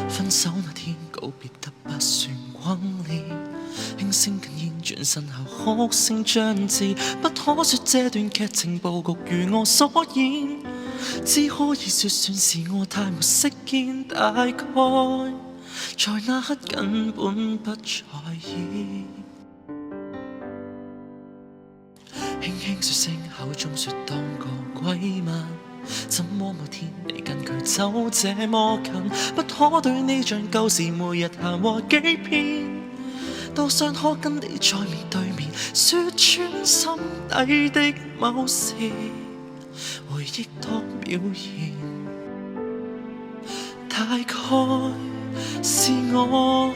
分手那天告別得不算轟烈，輕聲哽咽轉身後哭聲將至，不可說這段劇情佈局如我所演，只可以說算是我太沒識見，大概在那刻根本不在意。輕輕說聲口中說當個閨蜜，怎麼某天你跟佢走這麼近？不可對你像舊時每日談話幾遍，多想可跟你再面對面，說穿心底的某事，回憶多表現。大概是我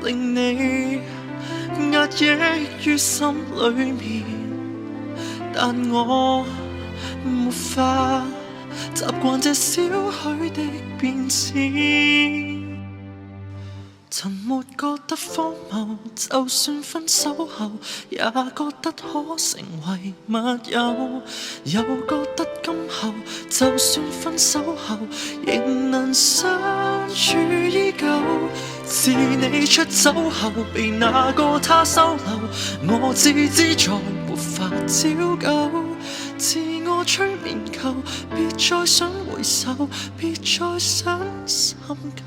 令你壓抑於心裏面，但我沒法習慣這少許的變遷。曾沒覺得荒謬，就算分手後也覺得可成為密友，又覺得今後就算分手後仍能相處依舊。自你出走後被那個他收留，我自知再沒法照舊，自我催眠夠，別再想回首，別再想深究。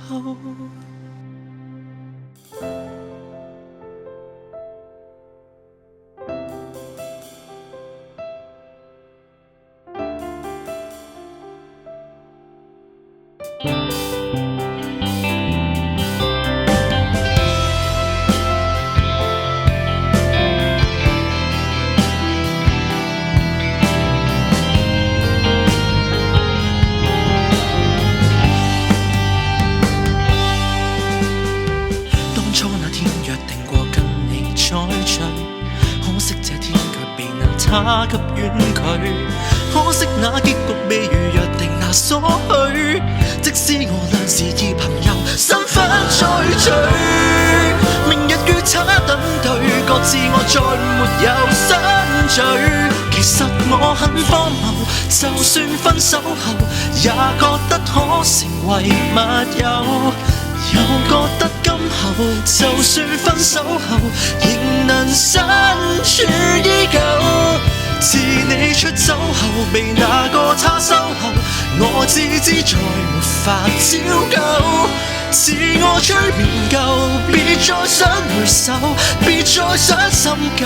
可惜這天卻未能他給婉拒，可惜那結局未如約定那所許，即使我倆是以朋友身份再聚，明日與他等對，各自我再沒有相聚。其實我很荒謬，就算分手後也覺得可成為密友，又覺得今後就算分手後仍能相處依舊。自你出走後被那個他收留，我自知再沒法照舊，自我催眠夠，別再想回首，別再想深究。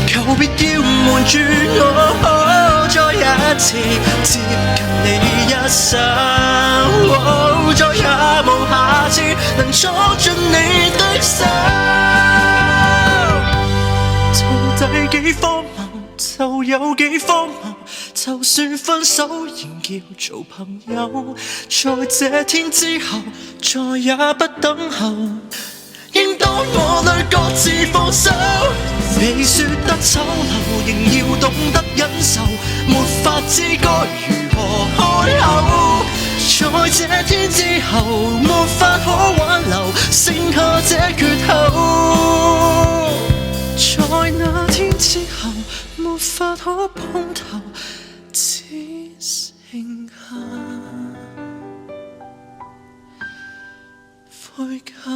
求別要瞞住我，再一次接近你一手，再也無下次能捉緊你的手。到底幾荒謬就有幾荒謬，就算分手仍叫做朋友，在這天之後再也不等候，應當我倆各自放手。你說得醜陋，仍要懂得忍受，沒法知該如何開口。在這天之後，沒法可挽留，剩下這缺口。在那天之後，沒法可碰頭，只剩下悔疚。